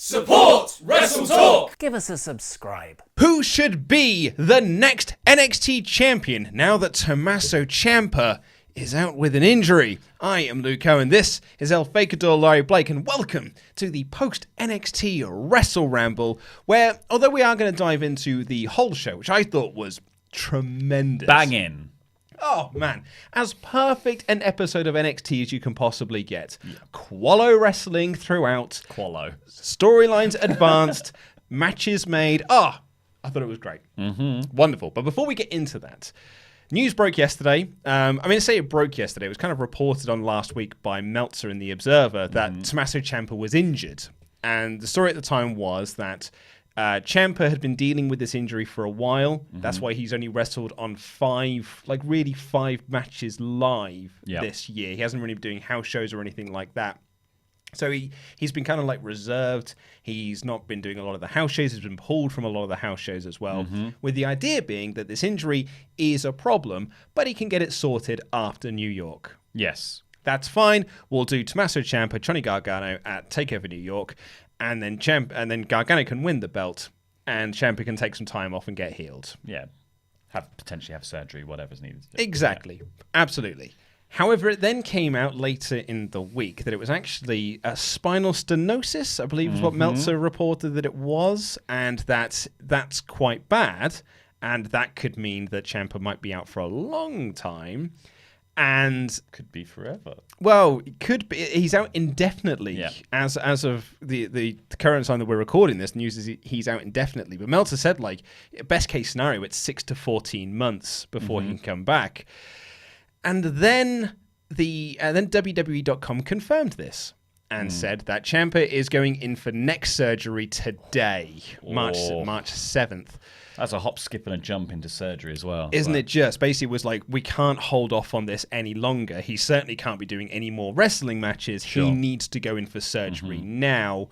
Support WrestleTalk! Give us a subscribe. Who should be the next NXT champion now that Tommaso Ciampa is out with an injury? I am Luke Owen, this is El Fakador Laurie Blake, and welcome to the post-NXT WrestleRamble, where, although we are going to dive into the whole show, which I thought was tremendous. Banging. Oh, man. As perfect an episode of NXT as you can possibly get. Yeah. Qualo wrestling throughout. Qualo. Storylines advanced. Matches made. I thought it was great. Mm-hmm. Wonderful. But before we get into that, news broke yesterday. I say it broke yesterday. It was kind of reported on last week by Meltzer in The Observer that Tommaso Ciampa was injured. And the story at the time was that Ciampa had been dealing with this injury for a while. Mm-hmm. That's why he's only wrestled on five matches live this year. He hasn't really been doing house shows or anything like that. So he's been kind of like reserved. He's not been doing a lot of the house shows. He's been pulled from a lot of the house shows as well. Mm-hmm. With the idea being that this injury is a problem, but he can get it sorted after New York. Yes. That's fine. We'll do Tommaso Ciampa, Johnny Gargano at TakeOver New York. And then Gargano can win the belt, and Ciampa can take some time off and get healed. Yeah, potentially have surgery, whatever's needed to do. Exactly, absolutely. However, it then came out later in the week that it was actually a spinal stenosis, I believe is what Meltzer reported that it was, and that's quite bad, and that could mean that Ciampa might be out for a long time. And could be forever. Well, it could be. He's out indefinitely. Yeah. As of the current time that we're recording this, news is he's out indefinitely. But Meltzer said, like, best case scenario, it's 6 to 14 months before he can come back. And then WWE.com confirmed this and said that Ciampa is going in for neck surgery today, March 7th. That's a hop, skip, and a jump into surgery as well. Isn't it just? Basically, it was like, we can't hold off on this any longer. He certainly can't be doing any more wrestling matches. Sure. He needs to go in for surgery now,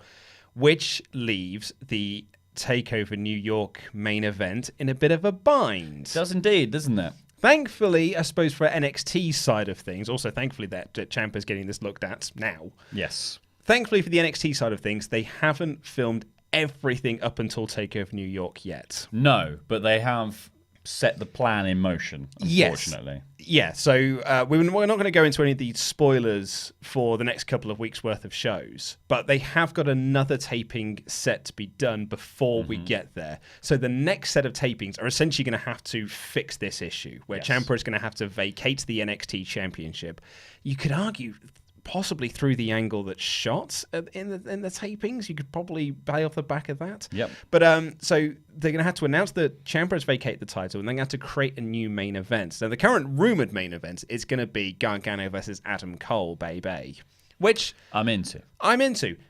which leaves the TakeOver New York main event in a bit of a bind. It does indeed, doesn't it? Thankfully, I suppose, for NXT side of things, also thankfully that Ciampa's getting this looked at now. Yes. Thankfully for the NXT side of things, they haven't filmed everything up until TakeOver New York yet. No, but they have set the plan in motion, unfortunately. Yeah, so we're not going to go into any of the spoilers for the next couple of weeks' worth of shows, but they have got another taping set to be done before we get there. So the next set of tapings are essentially going to have to fix this issue, where Ciampa is going to have to vacate the NXT Championship. You could argue possibly through the angle that's shot in the tapings. You could probably pay off the back of that. Yep. But so they're going to have to announce that Ciampa has vacated the title, and they're going to have to create a new main event. So the current rumored main event is going to be Gargano versus Adam Cole, baby. Which I'm into.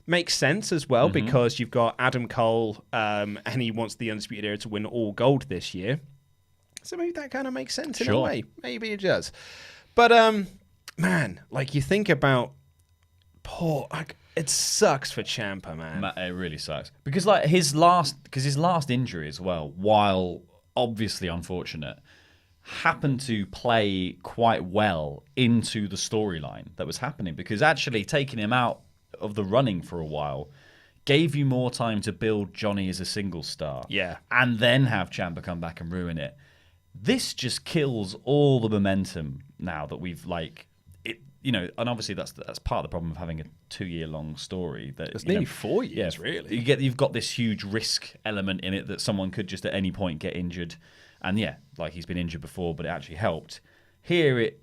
Makes sense as well, because you've got Adam Cole, and he wants the Undisputed Era to win all gold this year. So maybe that kind of makes sense in a way. Maybe it does. But man, like, you think about it sucks for Ciampa, man. It really sucks. Because like his last injury as well, while obviously unfortunate, happened to play quite well into the storyline that was happening, because actually taking him out of the running for a while gave you more time to build Johnny as a single star. Yeah. And then have Ciampa come back and ruin it. This just kills all the momentum now that we've and obviously that's part of the problem of having a 2-year-long story. It's nearly 4 years, really. You've got this huge risk element in it that someone could just at any point get injured. And he's been injured before, but it actually helped. Here it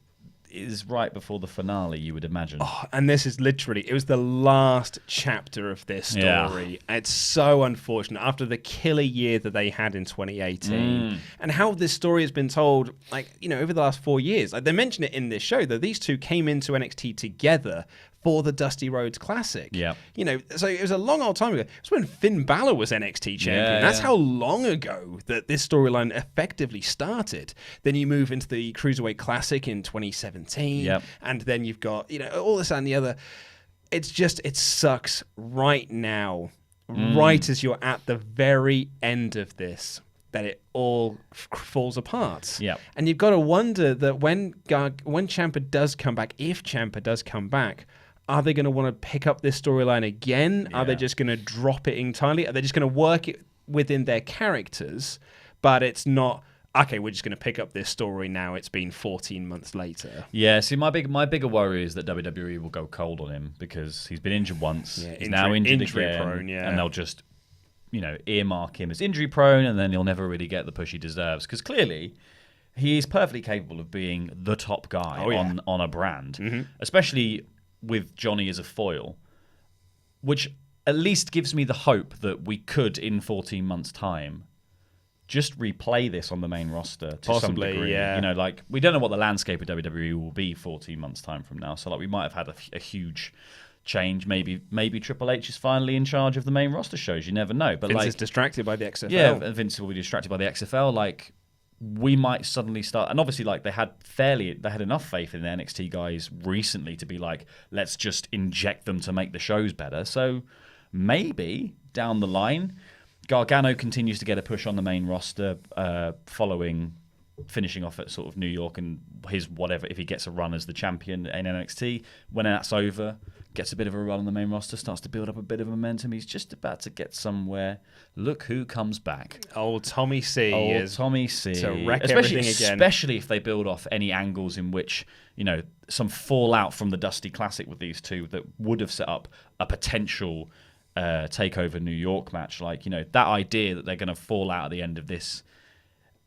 is right before the finale, you would imagine. Oh, and this is literally, it was the last chapter of this story. Yeah. It's so unfortunate after the killer year that they had in 2018 and how this story has been told, over the last 4 years. Like, they mention it in this show that these two came into NXT together for the Dusty Rhodes Classic. Yeah. So it was a long old time ago. It was when Finn Balor was NXT champion. Yeah, That's how long ago that this storyline effectively started. Then you move into the Cruiserweight Classic in 2017. Yep. And then you've got, all this and the other. It sucks right now, right as you're at the very end of this, that it all falls apart. Yeah. And you've got to wonder that when Ciampa does come back, if Ciampa does come back, are they going to want to pick up this storyline again? Are they just going to drop it entirely? Are they just going to work it within their characters, but it's not, okay, we're just going to pick up this story now. It's been 14 months later. Yeah, see, my bigger worry is that WWE will go cold on him because he's been injured once. Yeah, he's now injured again, prone, and they'll just, earmark him as injury prone, and then he'll never really get the push he deserves. Because clearly, he is perfectly capable of being the top guy on a brand, especially with Johnny as a foil, which at least gives me the hope that we could, in 14 months' time, just replay this on the main roster to some degree. Yeah. We don't know what the landscape of WWE will be 14 months' time from now. So, we might have had a huge change. Maybe Triple H is finally in charge of the main roster shows. You never know. But Vince is distracted by the XFL. Yeah, Vince will be distracted by the XFL. We might suddenly start, and obviously, they had enough faith in the NXT guys recently to be let's just inject them to make the shows better. So maybe down the line, Gargano continues to get a push on the main roster, following finishing off at sort of New York and his whatever, if he gets a run as the champion in NXT. When that's over, gets a bit of a run on the main roster, starts to build up a bit of momentum. He's just about to get somewhere. Look who comes back. Old Tommy C. Tommy C. To wreck everything again. Especially if they build off any angles in which, some fallout from the Dusty Classic with these two that would have set up a potential takeover New York match. That idea that they're going to fall out at the end of this.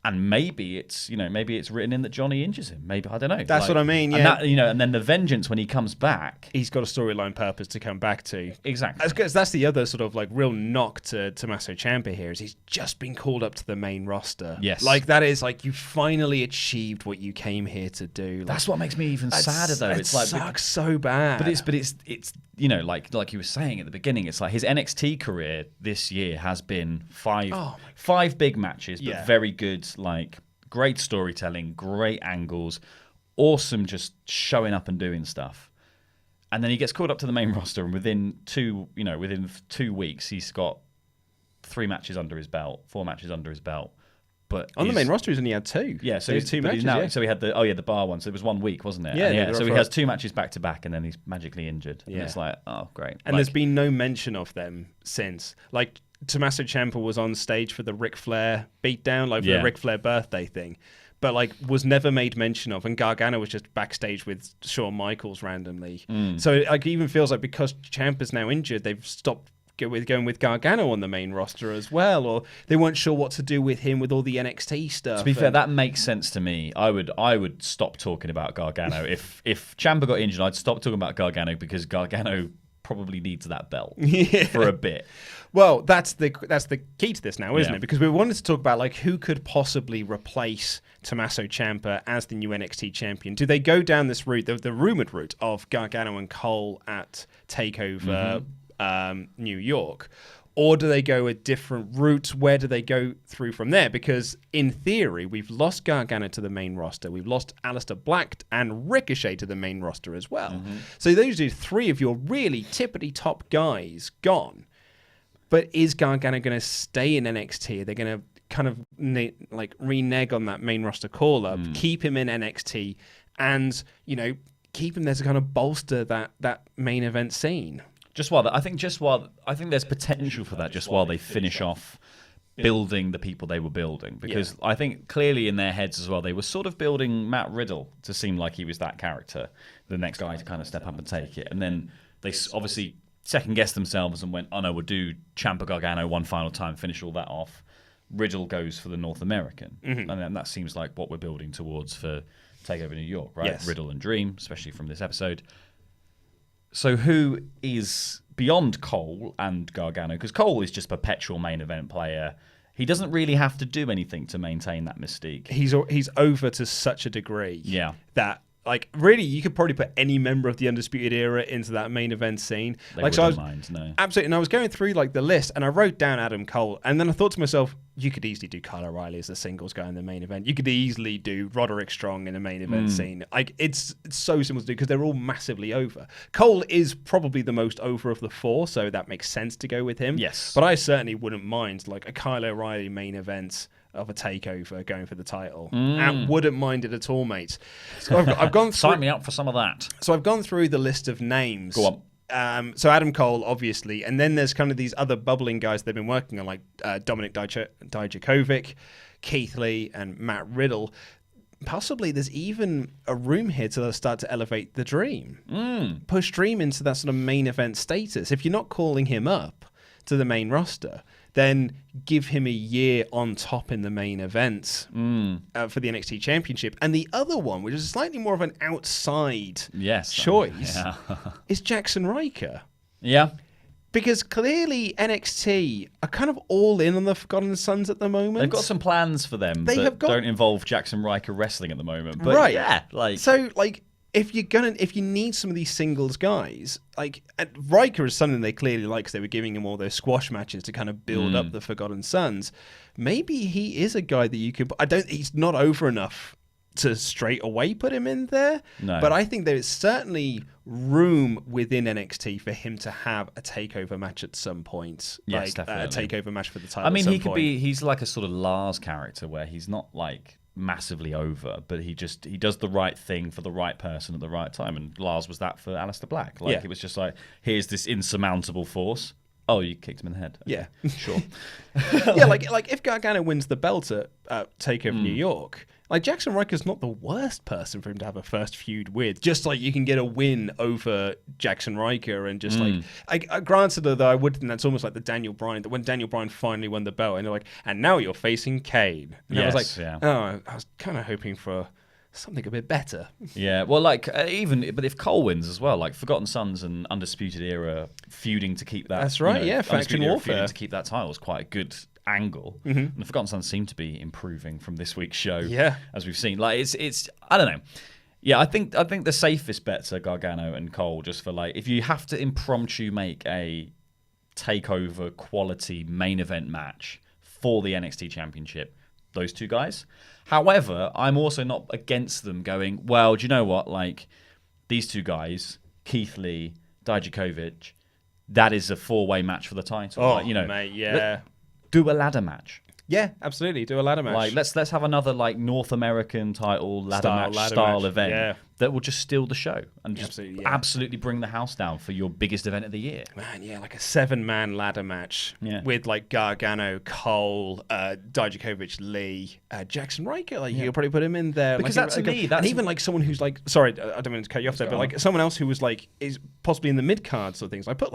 And maybe it's written in that Johnny injures him. Maybe, I don't know. That's what I mean. Yeah, and then the vengeance when he comes back, he's got a storyline purpose to come back to. Exactly. That's the other sort of real knock to Tommaso Ciampa here is he's just been called up to the main roster. Yes, that is you finally achieved what you came here to do. That's what makes me even sadder though. It sucks so bad. But it's like you were saying at the beginning, it's his NXT career this year has been five big matches, but very good. Great storytelling, great angles, awesome just showing up and doing stuff. And then he gets called up to the main roster, and within 2 weeks, he's got 4 matches under his belt. But on the main roster, he's only had 2. Yeah, so he's 2 matches. So he had the bar one. So it was 1 week, wasn't it? Yeah. So he has 2 matches back to back, and then he's magically injured. Yeah. And it's oh, great. And there's been no mention of them since. Tommaso Ciampa was on stage for the Ric Flair beatdown, for the Ric Flair birthday thing, but was never made mention of. And Gargano was just backstage with Shawn Michaels randomly. So it even feels like because Ciampa's now injured, they've stopped going with Gargano on the main roster as well, or they weren't sure what to do with him with all the NXT stuff. To be fair, that makes sense to me. I would stop talking about Gargano if Ciampa got injured. I'd stop talking about Gargano because Gargano probably needs that belt for a bit. Well, that's the key to this now, isn't it? Because we wanted to talk about who could possibly replace Tommaso Ciampa as the new NXT champion. Do they go down this route, the rumored route of Gargano and Cole at Takeover New York? Or do they go a different route? Where do they go through from there? Because in theory, we've lost Gargano to the main roster. We've lost Aleister Black and Ricochet to the main roster as well. So those are 3 of your really tippity-top guys gone. But is Gargano going to stay in NXT? Are they going to kind of renege on that main roster call-up, keep him in NXT, and keep him there to kind of bolster that main event scene? I think there's potential for that. Just while they finish off building the people they were building, because I think clearly in their heads as well, they were sort of building Matt Riddle to seem like he was that character, the next guy to kind of step up and take it, and then they obviously second-guessed themselves and went, oh no, we'll do Ciampa Gargano one final time, finish all that off. Riddle goes for the North American. And then that seems like what we're building towards for TakeOver New York, right? Yes. Riddle and Dream, especially from this episode. So who is beyond Cole and Gargano? Because Cole is just perpetual main event player. He doesn't really have to do anything to maintain that mystique. He's over to such a degree that really, you could probably put any member of the Undisputed Era into that main event scene. They wouldn't mind, no. Absolutely. And I was going through the list, and I wrote down Adam Cole, and then I thought to myself, you could easily do Kyle O'Reilly as the singles guy in the main event. You could easily do Roderick Strong in the main event scene. It's so simple to do because they're all massively over. Cole is probably the most over of the 4, so that makes sense to go with him. Yes. But I certainly wouldn't mind a Kyle O'Reilly main event of a takeover going for the title. I wouldn't mind it at all, mate. So I've gone through, Sign me up for some of that. So I've gone through the list of names. Go on. So Adam Cole, obviously, and then there's kind of these other bubbling guys they've been working on, like Dominik Dijakovic, Keith Lee, and Matt Riddle. Possibly there's even a room here to start to elevate the Dream. Push Dream into that sort of main event status. If you're not calling him up to the main roster, then give him a year on top in the main event for the NXT Championship. And the other one, which is slightly more of an outside choice, is Jackson Riker. Yeah. Because clearly NXT are kind of all in on the Forgotten Sons at the moment. They've got some plans for them that don't involve Jackson Riker wrestling at the moment. But right. Yeah. If you need some of these singles guys, Riker is something they clearly like because they were giving him all those squash matches to kind of build up the Forgotten Sons. Maybe he is a guy that you could. He's not over enough to straight away put him in there. No. But I think there is certainly room within NXT for him to have a takeover match at some point. Yes, definitely. A takeover match for the title. I mean, he's like a sort of Lars character where he's not like massively over, but he does the right thing for the right person at the right time. And Lars was that for Aleister Black. It was just like, here's this insurmountable force. Oh, you kicked him in the head. Yeah. Sure. Yeah, like if Gargano wins the belt at TakeOver New York, Jackson Riker's not the worst person for him to have a first feud with. Just like you can get a win over Jackson Riker and just granted though, I would think that's almost like the Daniel Bryan, that when Daniel Bryan finally won the belt and they're like, and now you're facing Kane. And I was like, I was kind of hoping for something a bit better. Yeah, well, but if Cole wins as well, Forgotten Sons and Undisputed Era feuding to keep that. That's right, faction warfare. Feuding to keep that title is quite a good angle. And the Forgotten Sons seem to be improving from this week's show. Yeah, as we've seen. It's I don't know. Yeah, I think the safest bets are Gargano and Cole, just for if you have to impromptu make a takeover quality main event match for the NXT Championship, those two guys. However, I'm also not against them going, well, do you know what? These two guys, Keith Lee, Dijakovic, that is a 4-way match for the title. Oh, mate, yeah. Do a ladder match. Yeah, absolutely. Do a ladder match. Let's have another North American title ladder match event that will just steal the show and just absolutely bring the house down for your biggest event of the year. Man, yeah, a 7-man ladder match with Gargano, Cole, Dijakovic, Lee, Jackson Riker. You'll probably put him in there because to me, that's and even someone who's sorry, I don't mean to cut you off there, but someone else who was is possibly in the mid cards or things. I put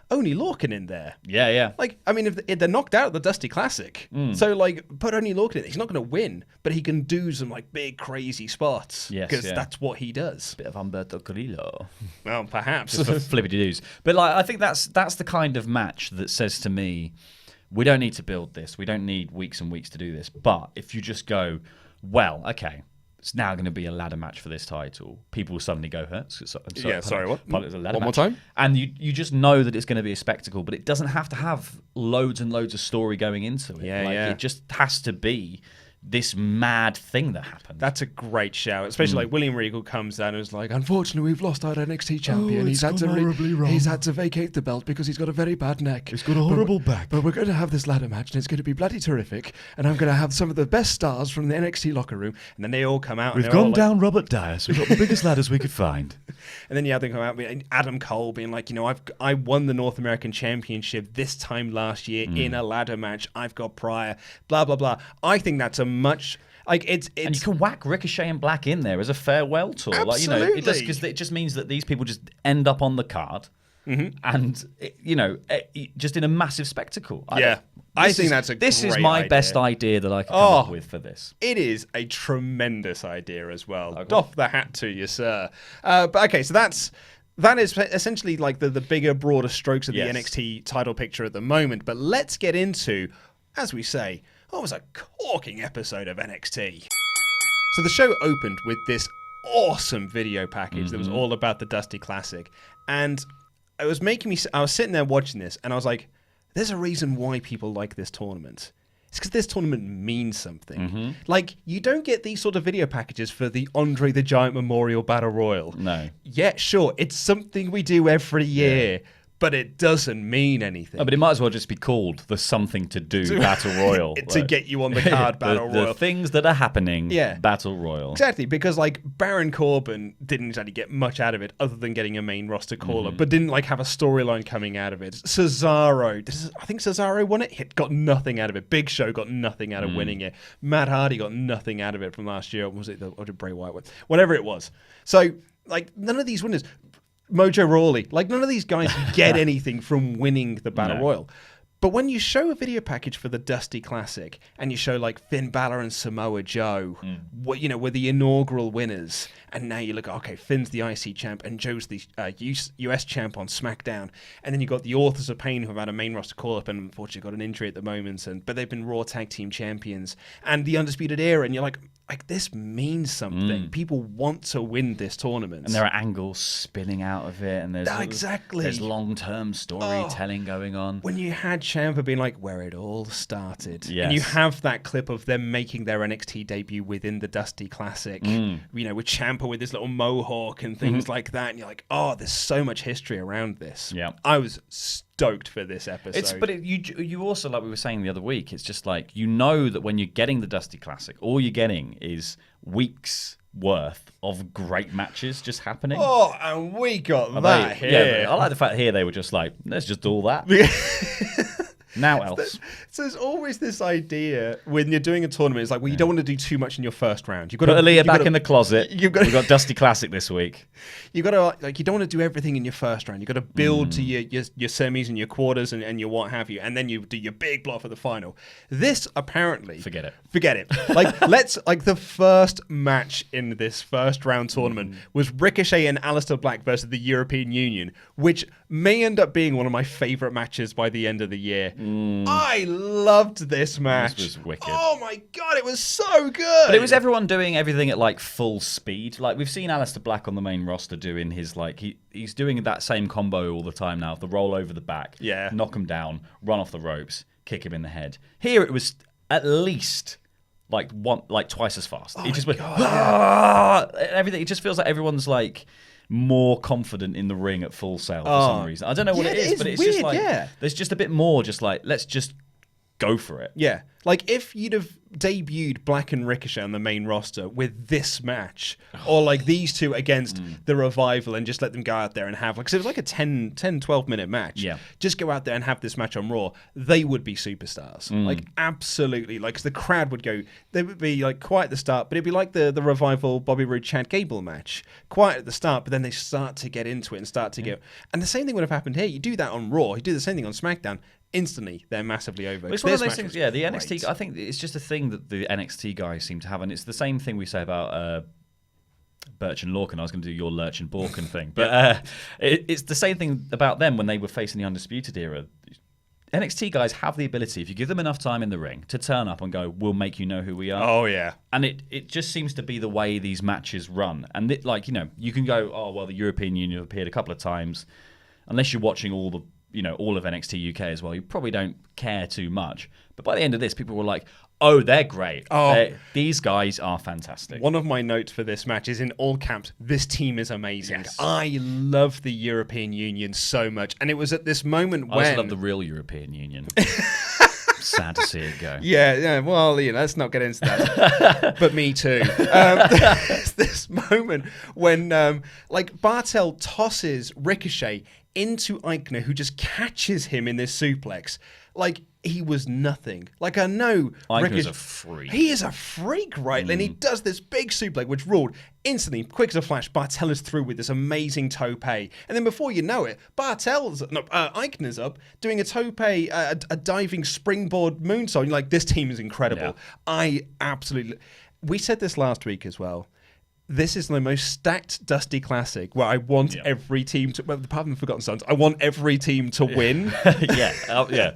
Oney Lorcan in there. Yeah. I mean, if they're knocked out at the Dusty Classic, so put Oney Lorcan in. He's not going to win, but he can do some big crazy spots because that's what he does. Bit of Humberto Carrillo. Well, perhaps. Just for flippity-doos. But I think that's the kind of match that says to me, we don't need to build this. We don't need weeks and weeks to do this. But if you just go, well, okay, it's now going to be a ladder match for this title, people will suddenly go, huh? Sorry, what? It's a ladder One more match. time? And you just know that it's going to be a spectacle, but it doesn't have to have loads and loads of story going into it. It just has to be this mad thing that happened. That's a great shout, especially William Regal comes down and is like, unfortunately, we've lost our NXT champion. He's had to vacate the belt because he's got a very bad neck. He's got a horrible back. But we're going to have this ladder match and it's going to be bloody terrific. And I'm going to have some of the best stars from the NXT locker room. And then they all come out. We've gone down Robert Dias. We've got the biggest ladders we could find. And then they come out, Adam Cole being like, I won the North American Championship this time last year in a ladder match. I've got prior, blah, blah, blah. I think that's a much... it's and you can whack Ricochet and Black in there as a farewell tour. Absolutely. Because it just means that these people just end up on the card, and just in a massive spectacle. I think that's this great is my idea. best idea that I can come up with for this. It is a tremendous idea as well. Doff the hat to you, sir. But okay, so that is essentially the bigger, broader strokes of the NXT title picture at the moment. But let's get into, as we say, what was a corking episode of NXT. So the show opened with this awesome video package that was all about the Dusty Classic. And it was making me... I was sitting there watching this, and I was like, there's a reason why people like this tournament. It's because this tournament means something. You don't get these sort of video packages for the Andre the Giant Memorial Battle Royal. No. Yeah, sure, it's something we do every year. but it doesn't mean anything. Oh, but it might as well just be called the Something to Do Battle Royal. To get you on the card Battle Royal. The things that are happening Battle Royal. Exactly, because like Baron Corbin didn't exactly get much out of it other than getting a main roster caller, but didn't like have a storyline coming out of it. Cesaro, I think Cesaro won it. He got nothing out of it. Big Show got nothing out of winning it. Matt Hardy got nothing out of it from last year. Was it or did Bray Wyatt win? Whatever it was. So like none of these winners. Mojo Rawley. Like, none of these guys get anything from winning the Battle Royal. But when you show a video package for the Dusty Classic and you show, like, Finn Balor and Samoa Joe, were the inaugural winners, and now you look, okay, Finn's the IC champ and Joe's the US champ on SmackDown, and then you got the Authors of Pain who have had a main roster call-up and unfortunately got an injury at the moment, but they've been Raw Tag Team Champions, and the Undisputed Era, and you're like, this means something. People want to win this tournament. And there are angles spinning out of it, and there's long-term storytelling going on. When you had Ciampa being like, where it all started. Yes. And you have that clip of them making their NXT debut within the Dusty Classic, with Ciampa with his little mohawk and things like that. And you're like, there's so much history around this. Yeah. I was stoked for this episode. You also, like we were saying the other week, it's just like, that when you're getting the Dusty Classic, all you're getting is weeks worth of great matches just happening. And we got that here. Yeah, but I like the fact here they were just like, let's just do all that. Now else. So there's always this idea when you're doing a tournament, it's like, well, you don't want to do too much in your first round. You've got Put Aaliyah back in the closet. We've got Dusty Classic this week. You got to you don't want to do everything in your first round. You got to build to your semis and your quarters and your what have you, and then you do your big block for the final. This apparently forget it. Like the first match in this first round tournament was Ricochet and Aleister Black versus the European Union, which may end up being one of my favorite matches by the end of the year. I loved this match. This was wicked. Oh my god, it was so good. But it was everyone doing everything at like full speed. Like we've seen Aleister Black on the main roster doing his he's doing that same combo all the time now. The roll over the back, knock him down, run off the ropes, kick him in the head. Here it was at least twice as fast. It just went everything. It just feels like everyone's like more confident in the ring at Full Sail for some reason. I don't know what it is, but it's weird, just like there's just a bit more just like let's just go for it. Yeah. Like if you'd have debuted Black and Ricochet on the main roster with this match, or like these two against the Revival and just let them go out there and have, like, 'cause it was like a 12 minute match. Yeah. Just go out there and have this match on Raw. They would be superstars. Like absolutely. Like, 'cause the crowd would go, they would be like quiet at the start, but it'd be like the Revival Bobby Roode Chad Gable match. Quiet at the start, but then they start to get into it and start to get, and the same thing would have happened here. You do that on Raw, you do the same thing on SmackDown. Instantly, they're massively over. It's one of those things, the NXT, I think it's just a thing that the NXT guys seem to have, and it's the same thing we say about Burch and Lorcan. I was going to do your Lurch and Borkin thing, but it's the same thing about them when they were facing the Undisputed Era. NXT guys have the ability, if you give them enough time in the ring, to turn up and go, we'll make you know who we are. Oh, yeah. And it just seems to be the way these matches run. And you can go, oh, well, the European Union have appeared a couple of times. Unless you're watching all of NXT UK as well, you probably don't care too much. But by the end of this, people were like, oh, they're great. These guys are fantastic. One of my notes for this match is in all caps, this team is amazing. Yes. I love the European Union so much. And it was at this moment when... I also love the real European Union. Sad to see it go. Yeah, well, let's not get into that. But me too. There's this moment when Bartel tosses Ricochet into Eichner, who just catches him in this suplex. Like, he was nothing. Like, I know Eichner's a freak. He is a freak, right? And he does this big suplex, which ruled instantly, quick as a flash. Bartel is through with this amazing tope. And then before you know it, Eichner's up doing a tope, a diving springboard moonsault. You're like, this team is incredible. Yeah. We said this last week as well. This is the most stacked Dusty Classic where I want every team to, well, apart from the Forgotten Sons, I want every team to win. Yeah.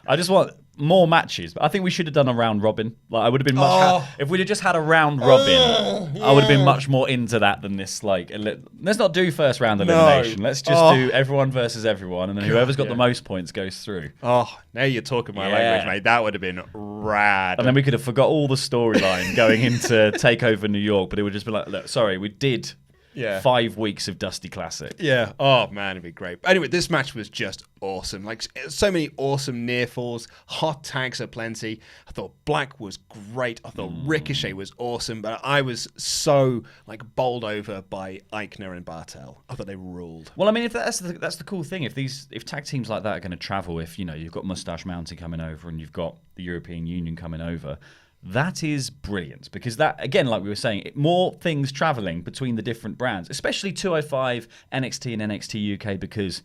I just want more matches. But I think we should have done a round robin. Like, I would have been much if we'd have just had a round robin. I would have been much more into that than this. Like, let's not do first round elimination. Let's just do everyone versus everyone, and then whoever's got the most points goes through. Oh, now you're talking my language, mate. That would have been rad. And then we could have forgot all the storyline going into Takeover New York, but it would just be like, look, sorry, we did Yeah. 5 weeks of Dusty Classic. Yeah. Oh, man, it'd be great. Anyway, this match was just awesome. Like, so many awesome near falls, hot tags aplenty. I thought Black was great. I thought Ricochet was awesome, but I was so, like, bowled over by Eichner and Bartel. I thought they ruled. Well, I mean, if that's the cool thing. If tag teams like that are going to travel, if you've got Moustache Mountain coming over and you've got the European Union coming over, that is brilliant, because that, again, like we were saying, more things traveling between the different brands, especially 205, NXT and NXT UK, because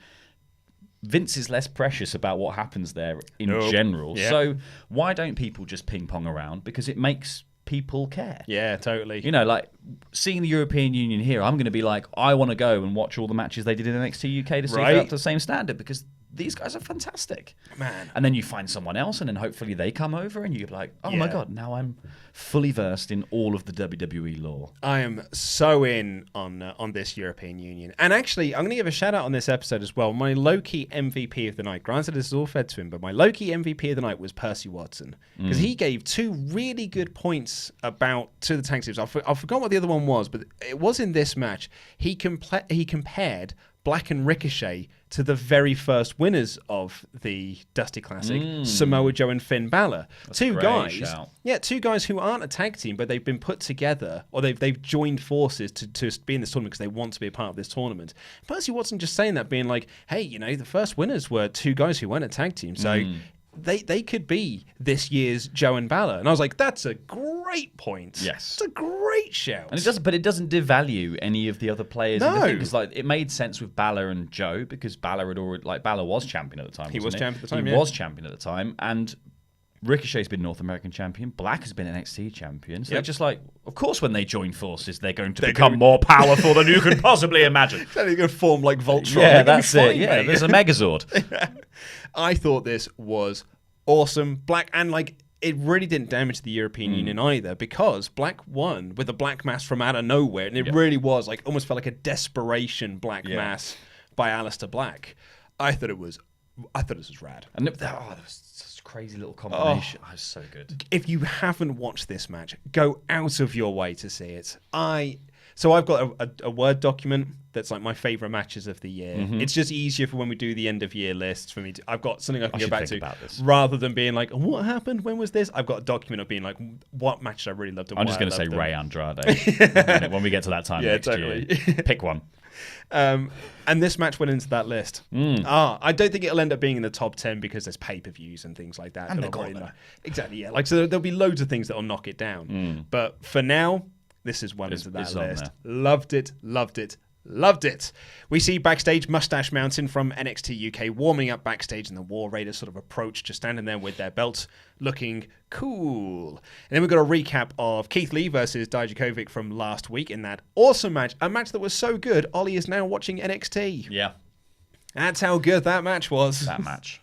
Vince is less precious about what happens there in general. Yeah. So why don't people just ping pong around? Because it makes people care. Yeah, totally. Like seeing the European Union here, I'm going to be like, I want to go and watch all the matches they did in NXT UK to see if they're up to the same standard, because these guys are fantastic. Man. And then you find someone else, and then hopefully they come over, and you're like, oh my God, now I'm fully versed in all of the WWE lore. I am so in on this European Union. And actually, I'm going to give a shout out on this episode as well. My low-key MVP of the night, granted this is all fed to him, but my low-key MVP of the night was Percy Watson. Because he gave 2 really good points to the tag teams. I forgot what the other one was, but it was in this match. He compared Black and Ricochet to the very first winners of the Dusty Classic, Samoa Joe and Finn Balor. That's two a great guys, shout. two guys who aren't a tag team, but they've been put together, or they've joined forces to be in this tournament because they want to be a part of this tournament. Percy Watson just saying that, being like, hey, the first winners were 2 guys who weren't a tag team, so they could be this year's Joe and Balor. And I was like, that's a great point. Yes. It's a great shout. And it doesn't devalue any of the other players. No. Because it made sense with Balor and Joe, because Balor was champion at the time. He was champion at the time, He yeah. was champion at the time, and Ricochet's been North American champion. Black has been NXT champion. So they're just like, of course, when they join forces, they're going to become more powerful than you can possibly imagine. They're going to form like Voltron. Yeah, They're gonna be that's it. fine, Yeah, mate. there's a Megazord. I thought this was awesome. Black, and like, it really didn't damage the European Union either, because Black won with a black mass from out of nowhere, and it really was like, almost felt like a desperation black mass by Aleister Black. I thought this was rad. And that was such a crazy little combination. Oh, it was so good. If you haven't watched this match, go out of your way to see it. So I've got a Word document that's like my favorite matches of the year. It's just easier for when we do the end of year lists for me. I've got something I can go back to about this. rather than being like, what happened? When was this? I've got a document of being like, what matches I really loved. And I'm why just going to I say loved them. Ray Andrade when we get to that time next totally. year. Pick one. And this match went into that list. I don't think it'll end up being in the top 10 because there's pay-per-views and things like that. And That'll the really gauntlet. exactly, yeah. Like, so there'll be loads of things that'll knock it down. But for now, this is one into that it's on list. there. Loved it, loved it, loved it. We see backstage Moustache Mountain from NXT UK warming up backstage, and the War Raiders sort of approach, just standing there with their belts, looking cool. And then we've got a recap of Keith Lee versus Dijakovic from last week in that awesome match. A match that was so good, Ollie is now watching NXT. Yeah, That's how good that match was. that match.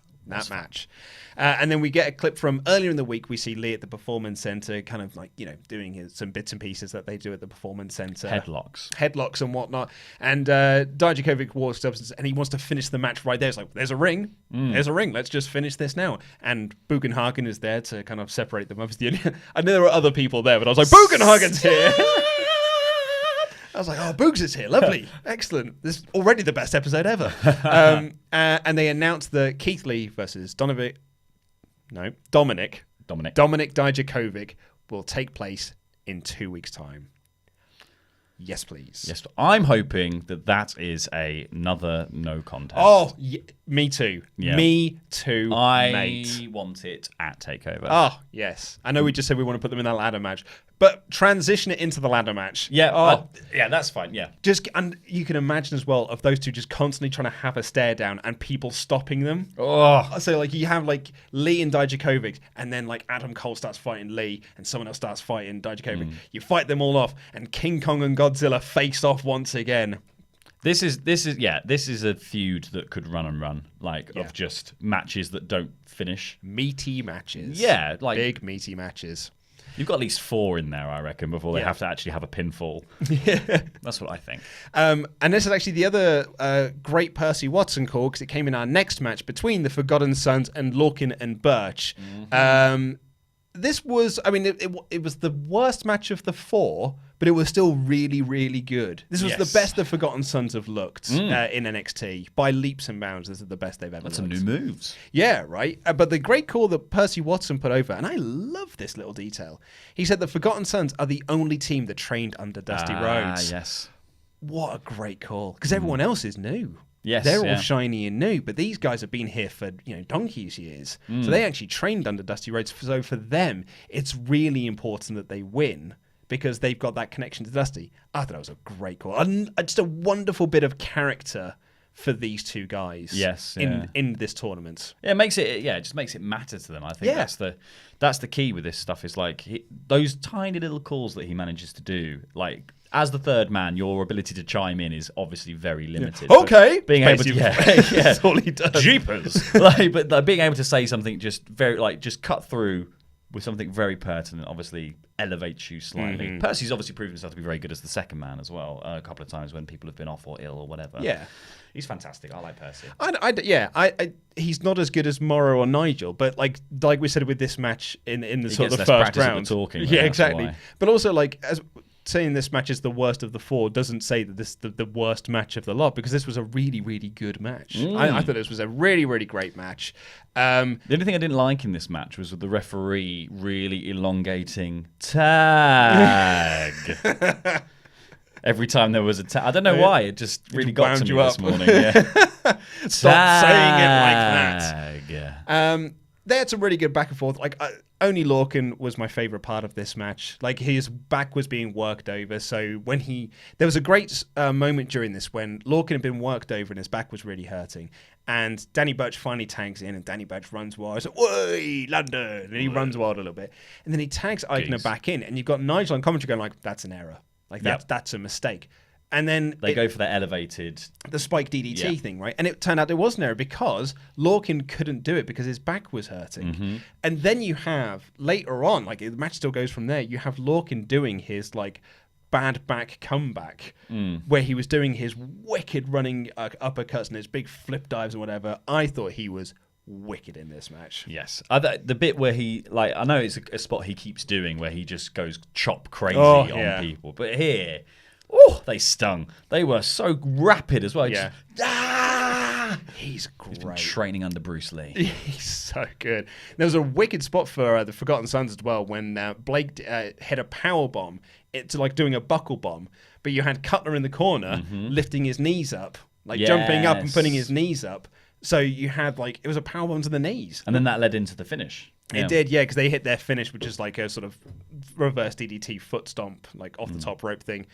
And then we get a clip from earlier in the week. We see Lee at the Performance Center, kind of like, doing some bits and pieces that they do at the Performance Center. Headlocks and whatnot. And Dijakovic walks up and he wants to finish the match right there. It's like, there's a ring. There's a ring. Let's just finish this now. And Bugenhagen is there to kind of separate them. I knew there were other people there, but I was like, Bugenhagen's here. I was like, oh, Boogs is here. Lovely. Excellent. This is already the best episode ever. And they announced that Keith Lee versus Dominic Dijakovic will take place in 2 weeks' time. Yes, please. Yes, I'm hoping that is another no contest. Oh, me too. Yeah. Me too, I mate. want it at TakeOver. Oh, yes. I know we just said we want to put them in that ladder match, but transition it into the ladder match. Yeah, yeah, that's fine. Yeah, And you can imagine as well of those two just constantly trying to have a stare down and people stopping them. Oh, So like you have like Lee and Dijakovic, and then like Adam Cole starts fighting Lee, and someone else starts fighting Dijakovic. You fight them all off, and King Kong and Godzilla face off once again. this is a feud that could run and run, of just matches that don't finish. Meaty matches. Yeah, like big meaty matches. You've got at least 4 in there, I reckon, before they Yeah. have to actually have a pinfall. That's what I think. And this is actually the other great Percy Watson call, because it came in our next match between the Forgotten Sons and Lorcan and Burch. This was, I mean, it was the worst match of the 4, but it was still really, really good. This was the best the Forgotten Sons have looked in NXT. By leaps and bounds, this is the best they've ever looked. Some new moves. Yeah, right? But the great call that Percy Watson put over, and I love this little detail, he said the Forgotten Sons are the only team that trained under Dusty Rhodes. Yes. What a great call. Because everyone else is new. Yes, they're all shiny and new, but these guys have been here for donkey's years. So they actually trained under Dusty Rhodes. So for them, it's really important that they win because they've got that connection to Dusty. I thought that was a great call. Just a wonderful bit of character for these two guys. Yes, in this tournament. Yeah, it just makes it matter to them. I think that's the key with this stuff. Is like those tiny little calls that he manages to do, like. As the third man, your ability to chime in is obviously very limited. Yeah. Okay, being able to, that's all he does. Jeepers, but being able to say something just very just cut through with something very pertinent, obviously elevates you slightly. Percy's obviously proven himself to be very good as the second man as well. A couple of times when people have been off or ill or whatever. Yeah, he's fantastic. I like Percy. He's not as good as Morrow or Nigel, but like we said with this match in the sort of the first round. Talking, yeah, exactly. But also as saying this match is the worst of the 4 doesn't say that this is the worst match of the lot, because this was a really, really good match. I thought this was a really, really great match. The only thing I didn't like in this match was with the referee really elongating tag. Every time there was a tag. I don't know why. It just really got to me this morning. Yeah. Stop saying it like that. They had some really good back and forth. Oney Lorcan was my favorite part of this match. Like, his back was being worked over. So there was a great moment during this when Lorcan had been worked over and his back was really hurting. And Danny Burch finally tags in, and Danny Burch runs wild. He's like, "Oi, London!" And he runs wild a little bit. And then he tags Eichner back in, and you've got Nigel on commentary going like, "That's an error. Like, that's a mistake." And then they go for the elevated... The spike DDT thing, right? And it turned out there was an error because Lorcan couldn't do it because his back was hurting. And then you have, later on, like the match still goes from there, you have Lorcan doing his bad back comeback where he was doing his wicked running uppercuts and his big flip dives and whatever. I thought he was wicked in this match. Yes. The bit where he, I know it's a spot he keeps doing where he just goes chop crazy on people. But here... Oh, they stung. They were so rapid as well. Yeah. He's great. He's been training under Bruce Lee. He's so good. There was a wicked spot for the Forgotten Sons as well when Blake hit a power bomb to doing a buckle bomb, but you had Cutler in the corner lifting his knees up, jumping up and putting his knees up. So you had it was a power bomb to the knees. And then that led into the finish. It did, yeah, because they hit their finish, which is like a sort of reverse DDT foot stomp, off the top rope thing.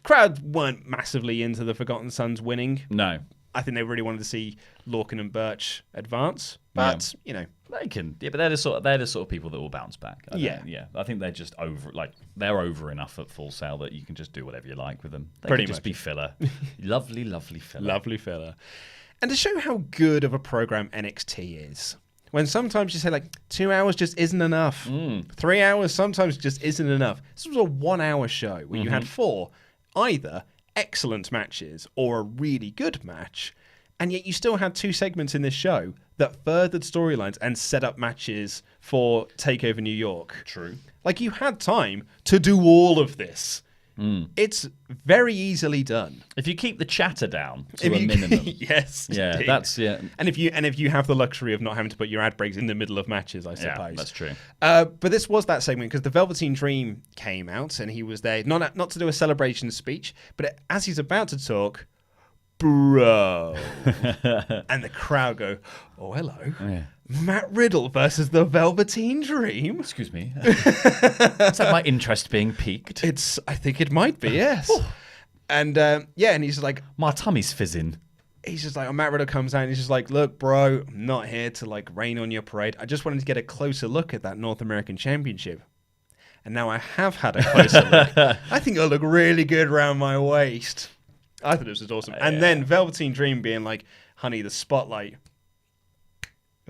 Crowd weren't massively into the Forgotten Sons winning. No. I think they really wanted to see Lorcan and Burch advance, but they can. Yeah, but they're the sort of people that will bounce back. Yeah. I think they're just over. They're over enough at Full Sail that you can just do whatever you like with them. They Pretty can just much. Be filler. Lovely, lovely filler. Lovely filler. And to show how good of a program NXT is. When sometimes you say 2 hours just isn't enough. 3 hours sometimes just isn't enough. This was a 1 hour show where you had 4 either excellent matches or a really good match. And yet you still had 2 segments in this show that furthered storylines and set up matches for TakeOver New York. True. You had time to do all of this. It's very easily done if you keep the chatter down to a minimum. Yes, yeah, indeed. And if you have the luxury of not having to put your ad breaks in the middle of matches, I suppose. Yeah, that's true. But this was that segment because the Velveteen Dream came out and he was there not to do a celebration speech, but as he's about to talk, bro, and the crowd go, "Oh, hello." Yeah. Matt Riddle versus the Velveteen Dream. Excuse me. Is that my interest being piqued? I think it might be, yes. And and he's like, my tummy's fizzing. He's just Matt Riddle comes out and he's just like, "Look, bro, I'm not here to rain on your parade. I just wanted to get a closer look at that North American Championship. And now I have had a closer look. I think it'll look really good around my waist." I thought this was awesome. And then Velveteen Dream being like, "Honey, the spotlight."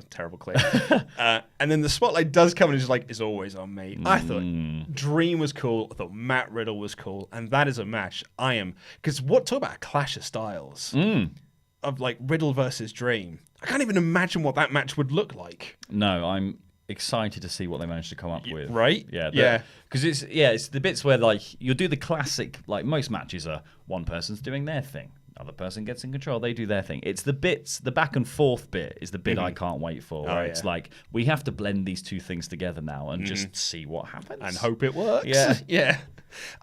Terrible clip. And then the spotlight does come and it's just "It's always on me." I thought Dream was cool. I thought Matt Riddle was cool. And that is a match because talk about a clash of styles of Riddle versus Dream. I can't even imagine what that match would look like. No, excited to see what they managed to come up with. Right? Yeah. Because it's the bits where like you'll do the classic, like most matches are one person's doing their thing, other person gets in control, they do their thing. It's the bits, the back and forth bit is the bit I can't wait for. Where it's like we have to blend these two things together now and just see what happens And hope it works. Yeah. Yeah.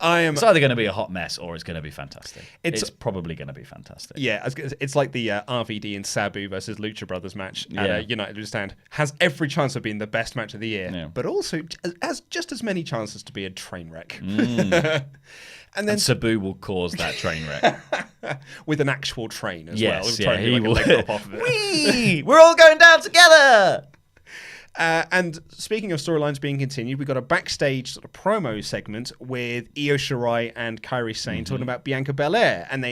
It's either going to be a hot mess or it's going to be fantastic. It's probably going to be fantastic. Yeah, it's like the RVD and Sabu versus Lucha Brothers match Yeah. at United Stand. Has every chance of being the best match of the year, Yeah. but also has just as many chances to be a train wreck. And then And Sabu will cause that train wreck. with an actual train as Yes, well. yeah, Trying to he get, will. like, a leg drop off of it. Whee! We're all going down together. And speaking of storylines being continued, we got a backstage sort of promo segment with Io Shirai and Kairi Sane talking about Bianca Belair, and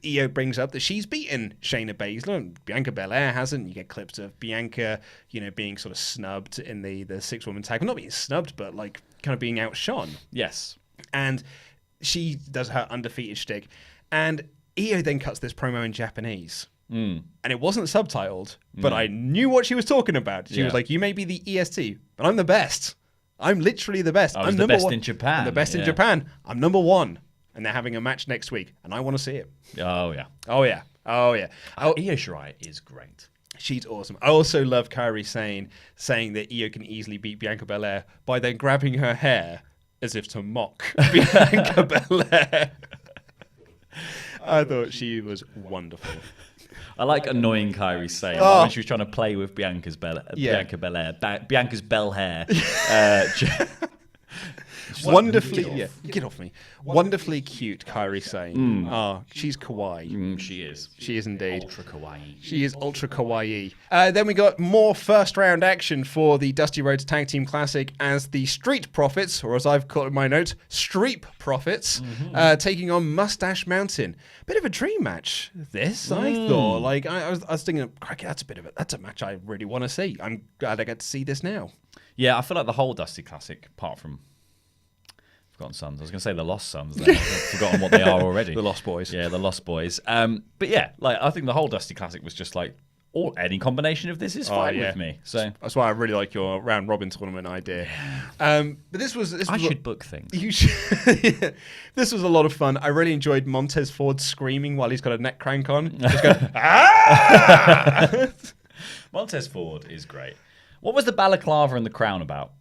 Io brings up that she's beaten Shayna Baszler and Bianca Belair hasn't. You get clips of Bianca, being sort of snubbed in the 6-woman tag. Well, not being snubbed, but like kind of being outshone. Yes. And she does her undefeated shtick. And Io then cuts this promo in Japanese. And it wasn't subtitled, but I knew what she was talking about. She was like, you may be the EST, but I'm the best. I'm literally the best. I'm the best in Japan. I'm the best in Japan. I'm number one. And they're having a match next week, and I want to see it. Oh, yeah. Oh, yeah. Oh, yeah. Io Shirai is great. She's awesome. I also love Kairi saying that Io can easily beat Bianca Belair by then grabbing her hair as if to mock Bianca Belair. I thought she was wonderful. I like annoying Kairi Sane when she was trying to play with Bianca Belair, Bianca's bell hair. Wonderfully, get off me. Wonderfully cute Kairi Sane. Oh, she's kawaii. She is. She is indeed. Ultra kawaii. She is ultra kawaii. Then we got more first round action for the Dusty Rhodes Tag Team Classic as the Street Profits, or as I've called it in my notes, Streep Profits, taking on Moustache Mountain. Bit of a dream match. This I thought. Like I was thinking, crikey, that's a match I really want to see. I'm glad I get to see this now. Yeah, I feel like the whole Dusty Classic, apart from Forgotten Sons. I was going to say the Lost Sons. Then. I've forgotten what they are already. The Lost Boys. Yeah, the Lost Boys. But yeah, like I think the whole Dusty Classic was just like, any combination of this is fine with me. So that's why I really like your round robin tournament idea. But this was I should book things. You should. This was a lot of fun. I really enjoyed Montez Ford screaming while he's got a neck crank on. Just going, ah! Montez Ford is great. What was the balaclava and the crown about?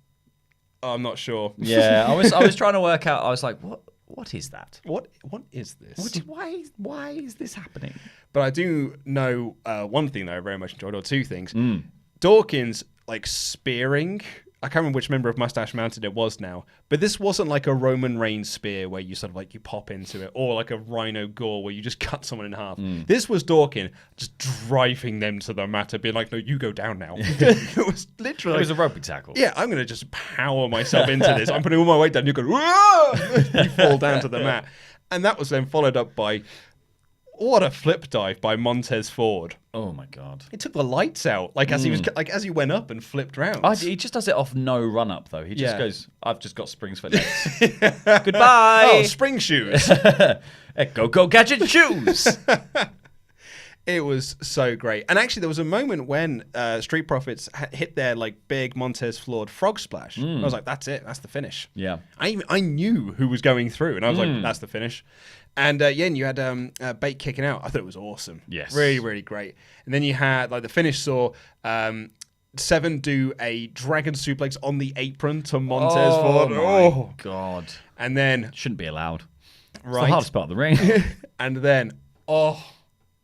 Oh, I'm not sure. Yeah, I was trying to work out. I was like, what is that? What is this? Why is this happening? But I do know one thing that I very much enjoyed, or two things. Dawkins like spearing. I can't remember which member of Moustache Mountain it was now, but this wasn't like a Roman Reigns spear where you sort of like you pop into it, or like a Rhino Gore where you just cut someone in half. This was Dawkins just driving them to the mat and being like, no, you go down now. It was literally... It was a ropey tackle. Yeah, I'm going to just power myself into this. I'm putting all my weight down. You go, whoa! You fall down to the mat. And that was then followed up by... What a flip dive by Montez Ford. Oh my god. It took the lights out. Like as he went up and flipped round. He just does it off no run up though. He just goes, I've just got springs for legs. Goodbye. Oh, spring shoes. Go gadget shoes. It was so great. And actually there was a moment when Street Profits hit their like big Montez Ford frog splash. I was like, that's it. That's the finish. Yeah. I knew who was going through and I was like, that's the finish. And and you had Bate kicking out. I thought it was awesome. Yes. Really, really great. And then you had, like, the finish saw Seven do a dragon suplex on the apron to Montez Ford. Oh, my God. And then... Shouldn't be allowed. Right. It's the hardest part of the ring. And then,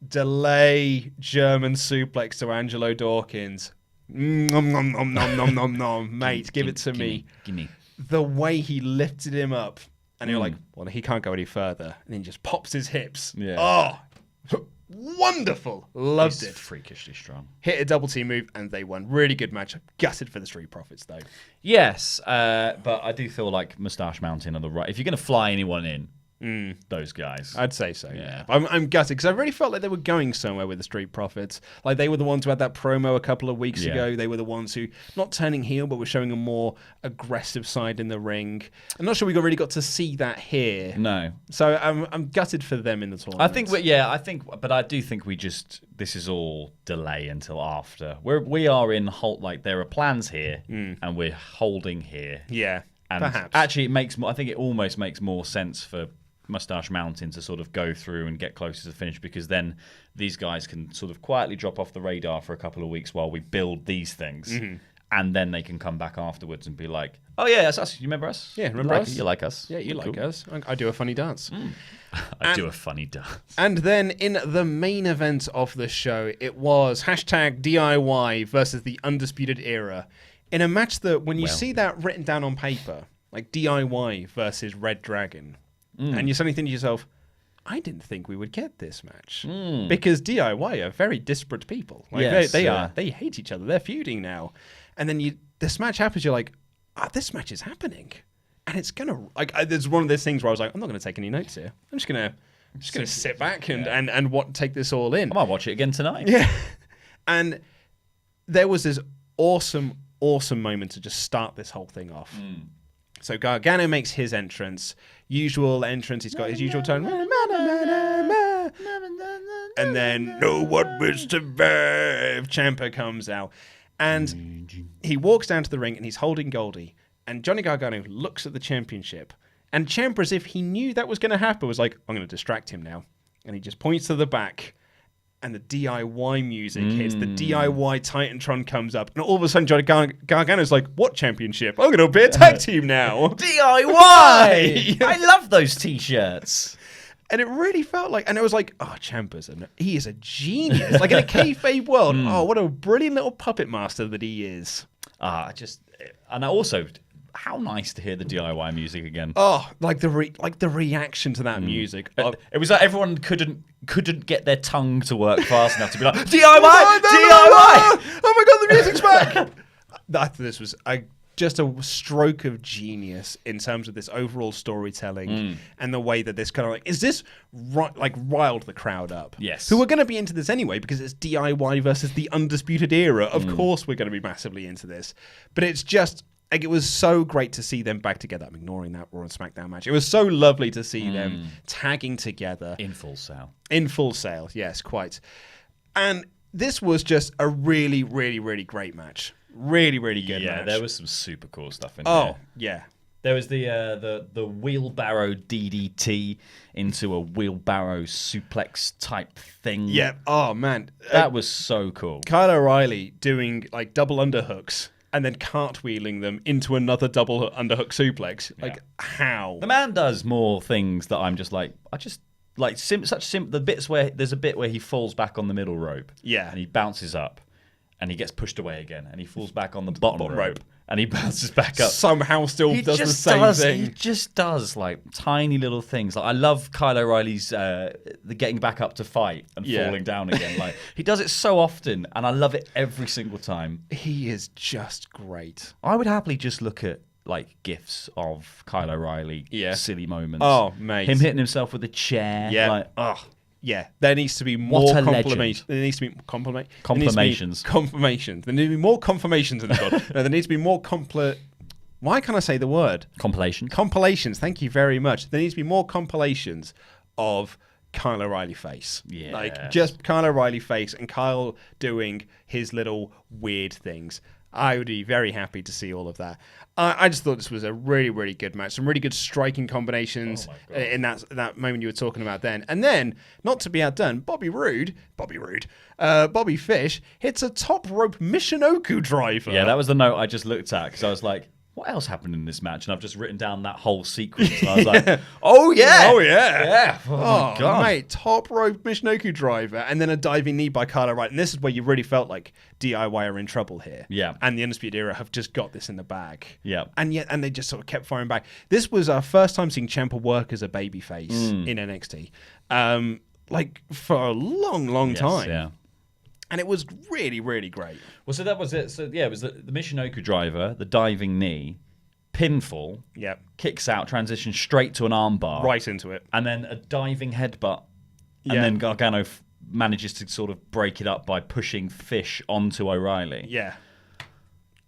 delay German suplex to Angelo Dawkins. Nom, nom, nom, nom, nom, nom, nom. Mate, give it to me. Gimme. The way he lifted him up. And you're like, well, he can't go any further. And then he just pops his hips. Yeah. Oh, wonderful. Loved it. Freakishly strong. Hit a double team move, and they won. Really good match. Gutted for the Street Profits, though. Yes, but I do feel like Moustache Mountain are the right. If you're going to fly anyone in, those guys. I'd say so, Yeah. I'm gutted because I really felt like they were going somewhere with the Street Profits. Like they were the ones who had that promo a couple of weeks ago. They were the ones who, not turning heel, but were showing a more aggressive side in the ring. I'm not sure we really got to see that here. No. So I'm gutted for them in the tournament. But I do think this is all delay until after. We are in like there are plans here, and we're holding here. Yeah, and perhaps. Actually, I think it almost makes more sense for Moustache Mountain to sort of go through and get closer to the finish, because then these guys can sort of quietly drop off the radar for a couple of weeks while we build these things. And then they can come back afterwards and be like, "Oh yeah, that's us. You remember us? Yeah, remember us? You like us? Yeah, you Cool. like us. I do a funny dance. I do a funny dance." And then in the main event of the show, it was #DIY versus the Undisputed Era in a match that when you see that written down on paper, like DIY versus Red Dragon, and you're suddenly thinking to yourself, I didn't think we would get this match because DIY are very disparate people. Like Yes, they hate each other. They're feuding now. And then this match happens. You're like, this match is happening, and it's gonna there's one of those things where I was like, I'm not gonna take any notes here. I'm just gonna sit back and take this all in. I might watch it again tonight. Yeah, and there was this awesome moment to just start this whole thing off. So Gargano makes his entrance, usual entrance. He's got his usual tone. And then, no one will survive. Ciampa comes out. And he walks down to the ring and he's holding Goldie. And Johnny Gargano looks at the championship. And Ciampa, as if he knew that was going to happen, was like, I'm going to distract him now. And he just points to the back. And the DIY music hits. The DIY Titantron comes up. And all of a sudden, Johnny Gargano's like, what championship? I'm going to be a tag team now. DIY! I love those T-shirts. And it really felt like, and it was like, Ciampa's he is a genius. Like in a kayfabe world, what a brilliant little puppet master that he is. And also, how nice to hear the DIY music again. Oh, like the reaction to that music. It was like everyone couldn't get their tongue to work fast enough to be like, DIY! DIY! Oh my god, the music's back! This was just a stroke of genius in terms of this overall storytelling and the way that this kind of is this riled the crowd up. Yes. Who are going to be into this anyway because it's DIY versus the Undisputed Era. Of course we're going to be massively into this. But it's just, it was so great to see them back together. I'm ignoring that Raw and SmackDown match. It was so lovely to see them tagging together. In Full Sail. In Full Sail, yes, quite. And this was just a really, really, really great match. Really, really good match. Yeah, there was some super cool stuff in there. Oh, yeah. There was the wheelbarrow DDT into a wheelbarrow suplex type thing. Yeah. Oh, man. That was so cool. Kyle O'Reilly doing double underhooks and then cartwheeling them into another double underhook suplex. How? The man does more things that I'm just like, the bits where there's a bit where he falls back on the middle rope. Yeah. And he bounces up. And he gets pushed away again, and he falls back on the bottom rope, and he bounces back up. Somehow still does the same thing. He just does tiny little things. I love Kyle O'Reilly's the getting back up to fight and falling down again. He does it so often, and I love it every single time. He is just great. I would happily just look at GIFs of Kyle O'Reilly silly moments. Oh, mate, him hitting himself with a chair. Yeah. Yeah, there needs to be more confirmation. There needs to be confirmations. Confirmations. There need to be more confirmations in the God. No, there needs to be more Why can't I say the word? Compilation. Compilations. Thank you very much. There needs to be more compilations of Kyle O'Reilly face. Yeah. Just Kyle O'Reilly face and Kyle doing his little weird things. I would be very happy to see all of that. I just thought this was a really, really good match. Some really good striking combinations in that moment you were talking about then. And then, not to be outdone, Bobby Fish hits a top rope Michinoku driver. Yeah, that was the note I just looked at because I was like, what else happened in this match? And I've just written down that whole sequence. And I was like, oh, yeah. Oh, yeah. Yeah. Oh, my God. Mate, top rope Michinoku driver and then a diving knee by Kyle O'Reilly. And this is where you really felt like DIY are in trouble here. Yeah. And the Undisputed Era have just got this in the bag. Yeah. And they just sort of kept firing back. This was our first time seeing Ciampa work as a babyface in NXT. For a long, long time. Yeah. And it was really, really great. Well, so that was it. So, yeah, it was the Michinoku driver, the diving knee, pinfall, Yep. kicks out, transitions straight to an armbar. Right into it. And then a diving headbutt. And Yeah. then Gargano manages to sort of break it up by pushing Fish onto O'Reilly. Yeah.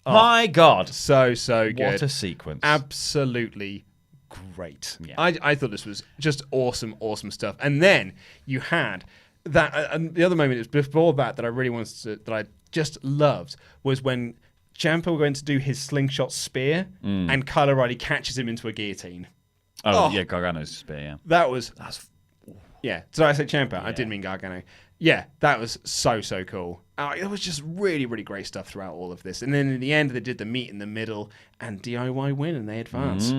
My God. So good. What a sequence. Absolutely great. Yeah. I thought this was just awesome stuff. And then you had that, and the other moment is before that I really wanted to, that I just loved, was when Ciampa were going to do his slingshot spear and Kyle O'Reilly catches him into a guillotine. Oh, yeah, Gargano's spear, yeah. That's yeah. Did I say Ciampa? I didn't mean Gargano. Yeah, that was so cool. It was just really great stuff throughout all of this. And then in the end, they did the meet in the middle and DIY win, and they advance.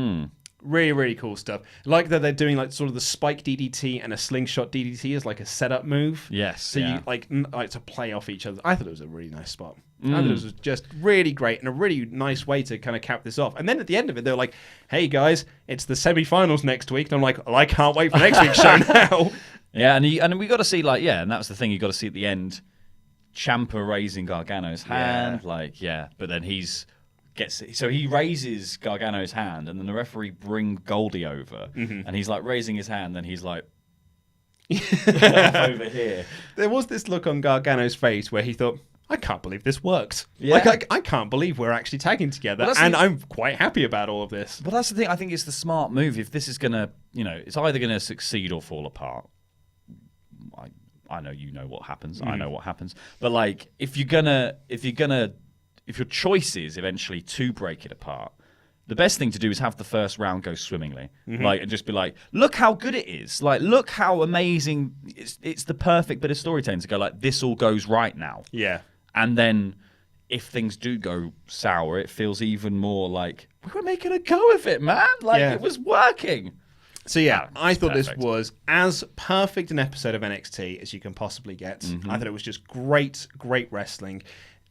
Really cool stuff. Like that they're doing like sort of the spike DDT and a slingshot DDT as like a setup move. Yes, So yeah. you like to play off each other. I thought it was a really nice spot. I thought it was just really great and a really nice way to kind of cap this off. And then at the end of it, they're like, "Hey guys, it's the semi-finals next week." And I'm like, "Well, I can't wait for next week's show now." Yeah, and we got to see, like, yeah, and that was the thing, you got to see at the end, Ciampa raising Gargano's hand, but then he raises Gargano's hand, and then the referee bring Goldie over, and he's like raising his hand, then he's like over here. There was this look on Gargano's face where he thought, I can't believe this works. Yeah. Like, I can't believe we're actually tagging together, and I'm quite happy about all of this. But that's the thing, I think it's the smart move. If this is going to, it's either going to succeed or fall apart. I know you know what happens. I know what happens. But like, if your choice is eventually to break it apart, the best thing to do is have the first round go swimmingly, like, and just be like, look how good it is. Like, look how amazing. It's the perfect bit of storytelling to go like, this all goes right now. Yeah. And then if things do go sour, it feels even more like we were making a go of it, man. Like, it was working. So yeah, I thought perfect. this was as perfect an episode of NXT as you can possibly get. I thought it was just great wrestling.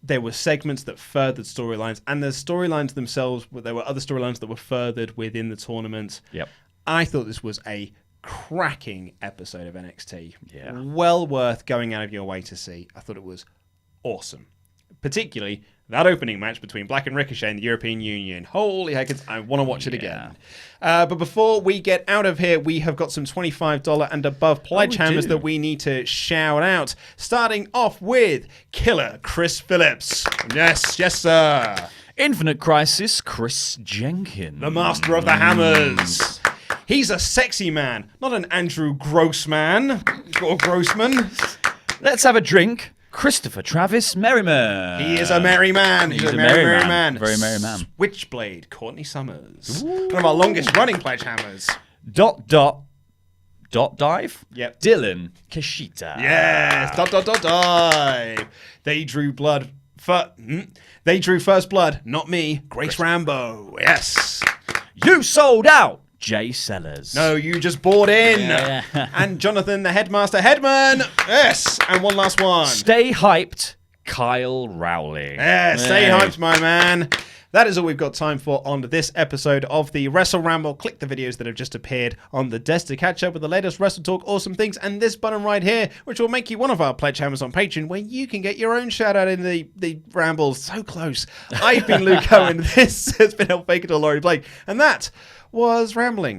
There were segments that furthered storylines, and the storylines themselves, there were other storylines that were furthered within the tournament. Yep. I thought this was a cracking episode of NXT. Yeah. Well worth going out of your way to see. I thought it was awesome. Particularly that opening match between Black and Ricochet in the European Union. Holy heck, I want to watch it again. But before we get out of here, we have got some $25 and above pledge hammers that we need to shout out. Starting off with Killer Chris Phillips. Yes, sir. Infinite Crisis, Chris Jenkins. The master of the hammers. He's a sexy man, not an Andrew Grossman or Grossman. Let's have a drink. Christopher Travis Merriman. He is a merry man. He's a merry man. Very merry man. Switchblade, Courtney Summers. One of our longest running pledge hammers. Dot dive? Yep. Dylan Kashita. Yes. Dive. They drew first blood, not me. Grace Rambo. Yes. You sold out. Jay Sellers. No, you just bought in. Yeah. And Jonathan, the headmaster Headman. Yes. And one last one. Stay hyped. Kyle Rowling. Yeah, stay hyped, my man. That is all we've got time for on this episode of the WrestleRamble. Click the videos that have just appeared on the desk to catch up with the latest WrestleTalk awesome things, and this button right here, which will make you one of our pledge hammers on Patreon, where you can get your own shout out in the rambles. So close. I've been Luke Owen. This has been El Fakador Laurie Blake, and that was Rambling.